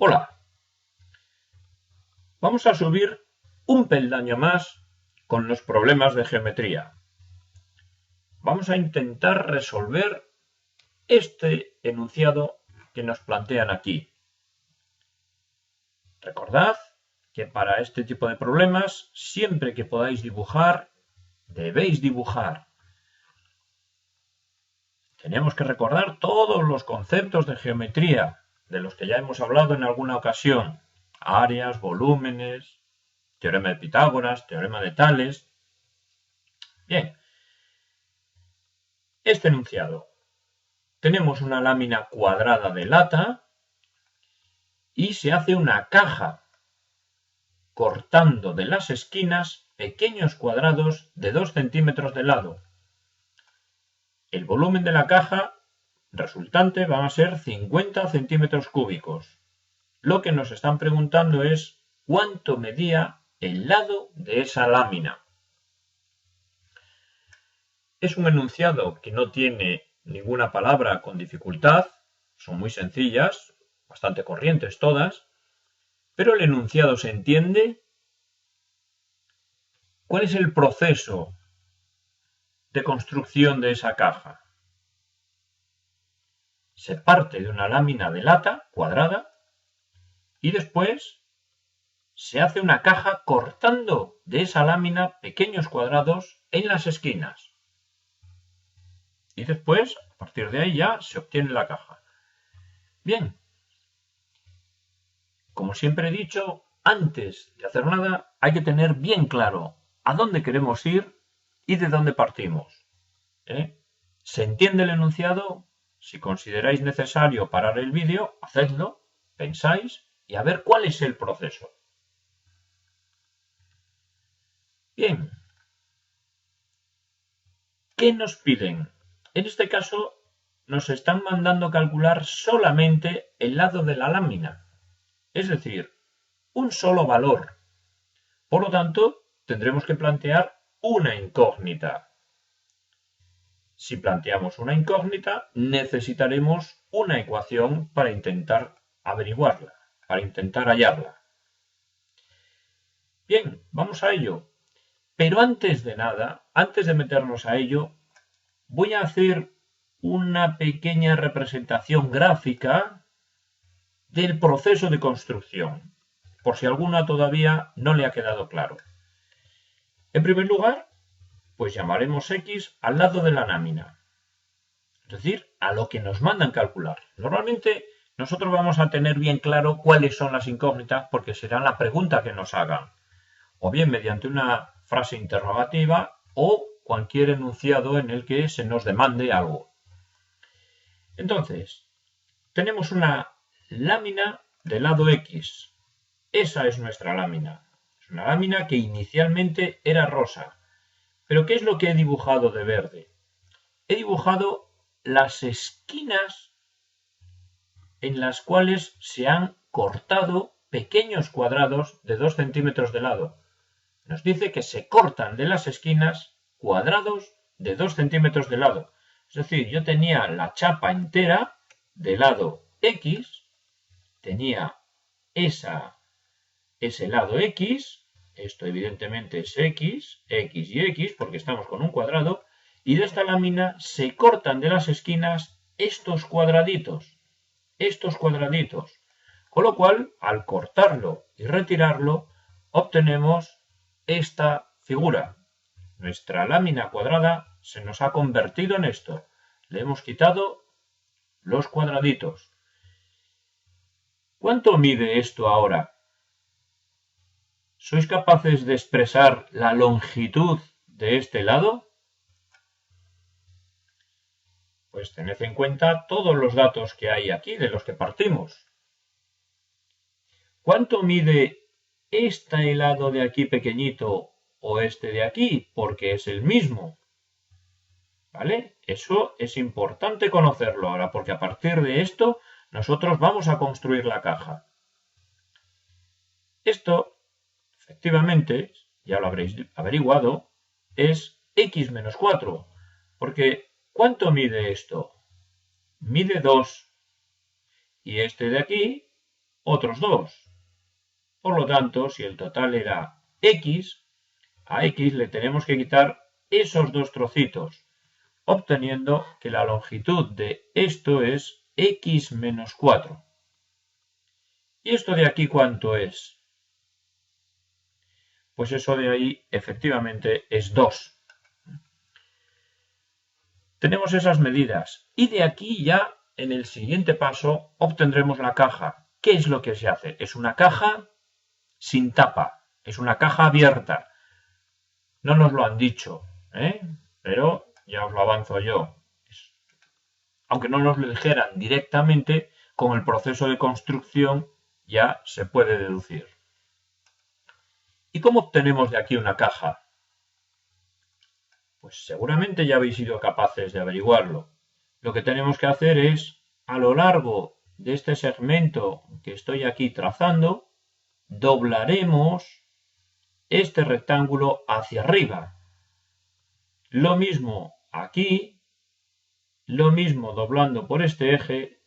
Hola, vamos a subir un peldaño más con los problemas de geometría. Vamos a intentar resolver este enunciado que nos plantean aquí. Recordad que para este tipo de problemas, siempre que podáis dibujar, debéis dibujar. Tenemos que recordar todos los conceptos de geometría, de los que ya hemos hablado en alguna ocasión. Áreas, volúmenes, teorema de Pitágoras, teorema de Tales. Bien, este enunciado. Tenemos una lámina cuadrada de lata y se hace una caja cortando de las esquinas pequeños cuadrados de 2 centímetros de lado. El volumen de la caja resultante va a ser 50 centímetros cúbicos. Lo que nos están preguntando es cuánto medía el lado de esa lámina. Es un enunciado que no tiene ninguna palabra con dificultad, son muy sencillas, bastante corrientes todas, pero el enunciado se entiende. ¿Cuál es el proceso de construcción de esa caja? Se parte de una lámina de lata cuadrada y después se hace una caja cortando de esa lámina pequeños cuadrados en las esquinas. Y después, a partir de ahí ya se obtiene la caja. Bien, como siempre he dicho, antes de hacer nada hay que tener bien claro a dónde queremos ir y de dónde partimos. ¿Se entiende el enunciado? Si consideráis necesario parar el vídeo, hacedlo, pensáis y a ver cuál es el proceso. Bien, ¿qué nos piden? En este caso nos están mandando calcular solamente el lado de la lámina, es decir, un solo valor. Por lo tanto, tendremos que plantear una incógnita. Si planteamos una incógnita, necesitaremos una ecuación para intentar averiguarla, para intentar hallarla. Bien, vamos a ello. Pero antes de nada, antes de meternos a ello, voy a hacer una pequeña representación gráfica del proceso de construcción, por si a alguna todavía no le ha quedado claro. En primer lugar, pues llamaremos X al lado de la lámina, es decir, a lo que nos mandan calcular. Normalmente nosotros vamos a tener bien claro cuáles son las incógnitas porque será la pregunta que nos hagan, o bien mediante una frase interrogativa o cualquier enunciado en el que se nos demande algo. Entonces, tenemos una lámina de lado X. Esa es nuestra lámina. Es una lámina que inicialmente era rosa. ¿Pero qué es lo que he dibujado de verde? He dibujado las esquinas en las cuales se han cortado pequeños cuadrados de 2 centímetros de lado. Nos dice que se cortan de las esquinas cuadrados de 2 centímetros de lado. Es decir, yo tenía la chapa entera de lado X, tenía ese lado X, esto evidentemente es X, X y X, porque estamos con un cuadrado, y de esta lámina se cortan de las esquinas estos cuadraditos, con lo cual, al cortarlo y retirarlo, obtenemos esta figura. Nuestra lámina cuadrada se nos ha convertido en esto. Le hemos quitado los cuadraditos. ¿Cuánto mide esto ahora? ¿Sois capaces de expresar la longitud de este lado? Pues tened en cuenta todos los datos que hay aquí, de los que partimos. ¿Cuánto mide este lado de aquí pequeñito o este de aquí? Porque es el mismo. ¿Vale? Eso es importante conocerlo ahora, porque a partir de esto nosotros vamos a construir la caja. Esto, efectivamente, ya lo habréis averiguado, es X menos 4. Porque, ¿cuánto mide esto? Mide 2. Y este de aquí otros 2. Por lo tanto, si el total era x, a x le tenemos que quitar esos 2 trocitos, obteniendo que la longitud de esto es x menos 4. ¿Y esto de aquí cuánto es? Pues eso de ahí efectivamente es 2. Tenemos esas medidas y de aquí ya en el siguiente paso obtendremos la caja. ¿Qué es lo que se hace? Es una caja sin tapa, es una caja abierta. No nos lo han dicho, pero ya os lo avanzo yo. Aunque no nos lo dijeran directamente, con el proceso de construcción ya se puede deducir. ¿Y cómo obtenemos de aquí una caja? Pues seguramente ya habéis sido capaces de averiguarlo. Lo que tenemos que hacer es, a lo largo de este segmento que estoy aquí trazando, doblaremos este rectángulo hacia arriba. Lo mismo aquí, lo mismo doblando por este eje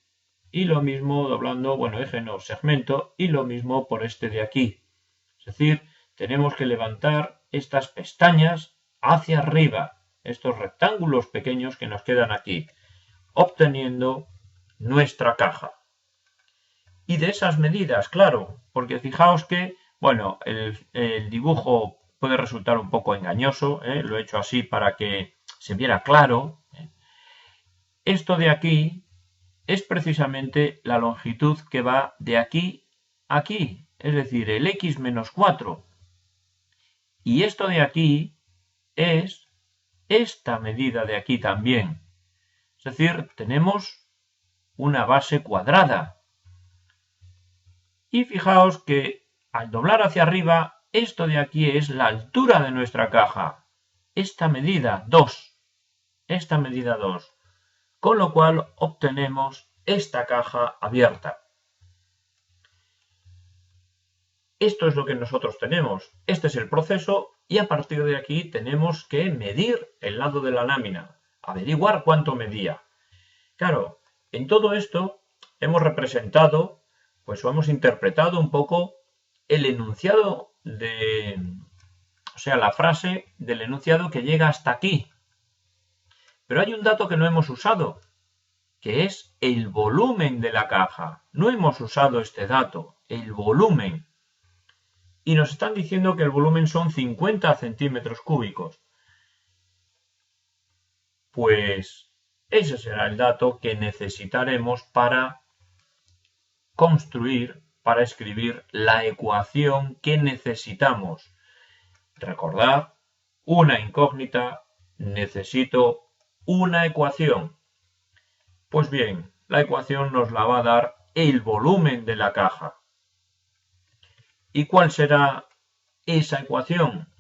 y lo mismo doblando, bueno, eje no, segmento, y lo mismo por este de aquí. Es decir, tenemos que levantar estas pestañas hacia arriba, estos rectángulos pequeños que nos quedan aquí, obteniendo nuestra caja. Y de esas medidas, claro, porque fijaos que, bueno, el dibujo puede resultar un poco engañoso, lo he hecho así para que se viera claro. Esto de aquí es precisamente la longitud que va de aquí a aquí, es decir, el x menos 4. Y esto de aquí es esta medida de aquí también. Es decir, tenemos una base cuadrada. Y fijaos que al doblar hacia arriba, esto de aquí es la altura de nuestra caja. Esta medida 2. Esta medida 2. Con lo cual obtenemos esta caja abierta. Esto es lo que nosotros tenemos. Este es el proceso y a partir de aquí tenemos que medir el lado de la lámina. Averiguar cuánto medía. Claro, en todo esto hemos representado, pues o hemos interpretado un poco el enunciado o sea, la frase del enunciado que llega hasta aquí. Pero hay un dato que no hemos usado, que es el volumen de la caja. No hemos usado este dato, el volumen. Y nos están diciendo que el volumen son 50 centímetros cúbicos. Pues ese será el dato que necesitaremos para construir, para escribir la ecuación que necesitamos. Recordad, una incógnita, necesito una ecuación. Pues bien, la ecuación nos la va a dar el volumen de la caja. ¿Y cuál será esa ecuación?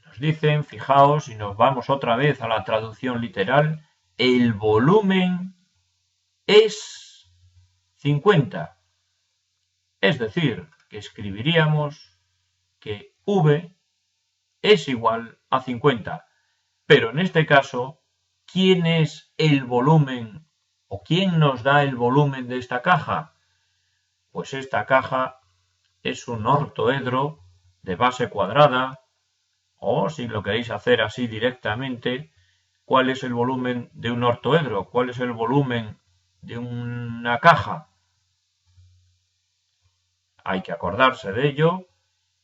Nos dicen, fijaos, y nos vamos otra vez a la traducción literal, el volumen es 50. Es decir, que escribiríamos que V es igual a 50. Pero en este caso, ¿quién es el volumen o quién nos da el volumen de esta caja? Pues esta caja es un ortoedro de base cuadrada, o si lo queréis hacer así directamente, ¿cuál es el volumen de un ortoedro? ¿Cuál es el volumen de una caja? Hay que acordarse de ello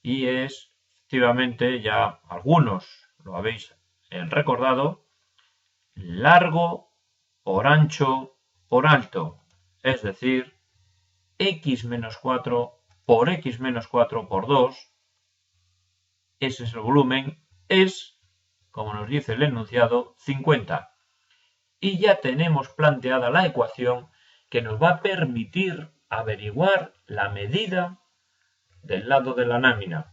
y es, efectivamente, ya algunos lo habéis recordado, largo por ancho por alto, es decir, x menos 4 por x menos 4 por 2, ese es el volumen, es, como nos dice el enunciado, 50. Y ya tenemos planteada la ecuación que nos va a permitir averiguar la medida del lado de la lámina.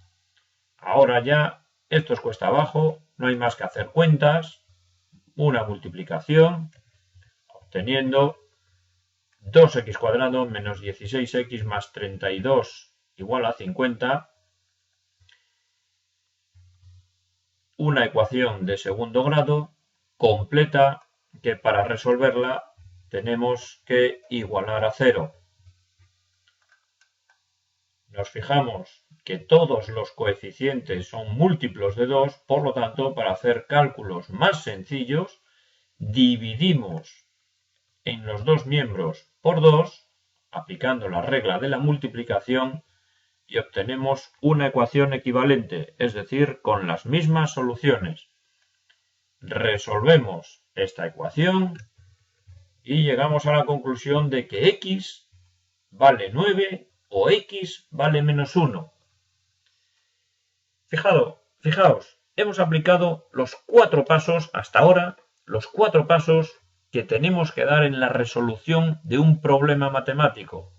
Ahora ya, esto es cuesta abajo, no hay más que hacer cuentas, una multiplicación, obteniendo 2x cuadrado menos 16x más 32 igual a 50, una ecuación de segundo grado completa que para resolverla tenemos que igualar a 0. nos fijamos que todos los coeficientes son múltiplos de 2, por lo tanto, para hacer cálculos más sencillos, dividimos en los dos miembros por 2, aplicando la regla de la multiplicación, y obtenemos una ecuación equivalente, es decir, con las mismas soluciones. Resolvemos esta ecuación y llegamos a la conclusión de que x vale 9 o x vale menos 1. Fijaos, hemos aplicado los 4 pasos hasta ahora, los 4 pasos que tenemos que dar en la resolución de un problema matemático.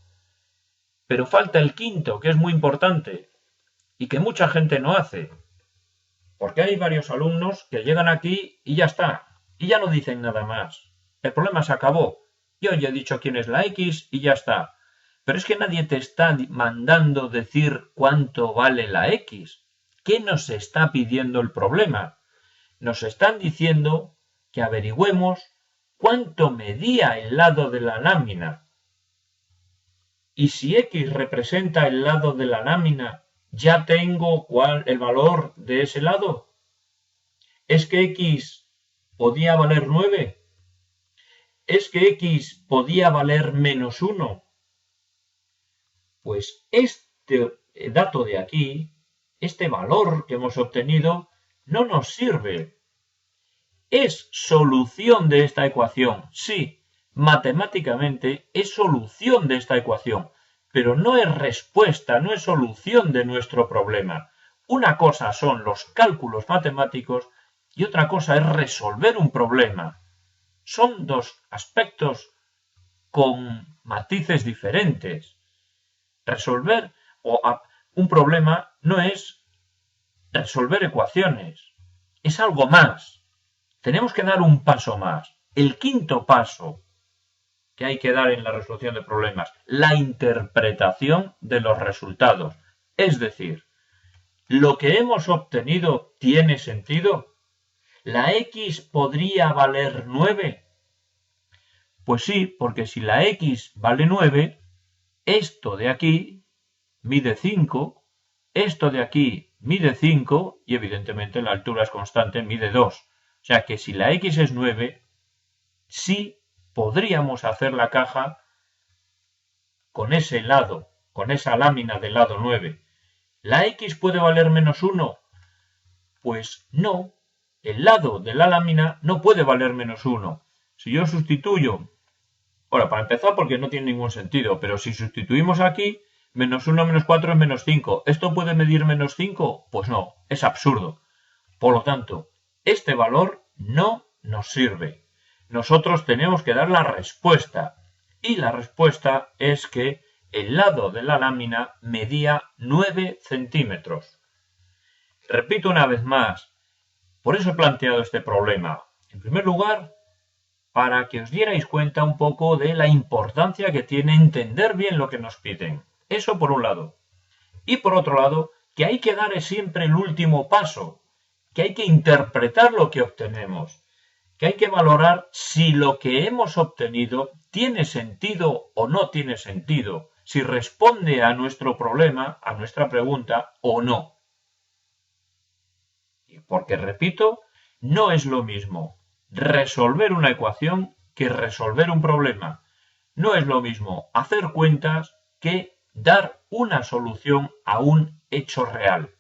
Pero falta el quinto, que es muy importante y que mucha gente no hace. Porque hay varios alumnos que llegan aquí y ya está, y ya no dicen nada más. El problema se acabó. Yo ya he dicho quién es la x y ya está. Pero es que nadie te está mandando decir cuánto vale la x. ¿Qué nos está pidiendo el problema? Nos están diciendo que averigüemos cuánto medía el lado de la lámina. Y si x representa el lado de la lámina, ¿ya tengo el valor de ese lado? ¿Es que x podía valer 9? ¿Es que x podía valer menos 1? Pues este dato de aquí, este valor que hemos obtenido, no nos sirve. ¿Es solución de esta ecuación? Sí, matemáticamente es solución de esta ecuación, pero no es respuesta, no es solución de nuestro problema. Una cosa son los cálculos matemáticos y otra cosa es resolver un problema. Son dos aspectos con matices diferentes. Resolver un problema no es resolver ecuaciones, es algo más. Tenemos que dar un paso más. El quinto paso que hay que dar en la resolución de problemas, la interpretación de los resultados. Es decir, ¿lo que hemos obtenido tiene sentido? ¿La x podría valer 9? Pues sí, porque si la x vale 9, esto de aquí mide 5, esto de aquí mide 5 y evidentemente la altura es constante, mide 2. O sea que si la x es 9, sí podríamos hacer la caja con ese lado, con esa lámina del lado 9. ¿La x puede valer menos 1? Pues no, el lado de la lámina no puede valer menos 1. Si yo sustituyo, ahora para empezar porque no tiene ningún sentido, pero si sustituimos aquí, menos 1 menos 4 es menos 5. ¿Esto puede medir menos 5? Pues no, es absurdo. Por lo tanto, este valor no nos sirve. Nosotros tenemos que dar la respuesta. Y la respuesta es que el lado de la lámina medía 9 centímetros. Repito una vez más, por eso he planteado este problema. En primer lugar, para que os dierais cuenta un poco de la importancia que tiene entender bien lo que nos piden. Eso por un lado. Y por otro lado, que hay que dar siempre el último paso, que hay que interpretar lo que obtenemos, que hay que valorar si lo que hemos obtenido tiene sentido o no tiene sentido, si responde a nuestro problema, a nuestra pregunta o no. Porque, repito, no es lo mismo resolver una ecuación que resolver un problema. No es lo mismo hacer cuentas que dar una solución a un hecho real.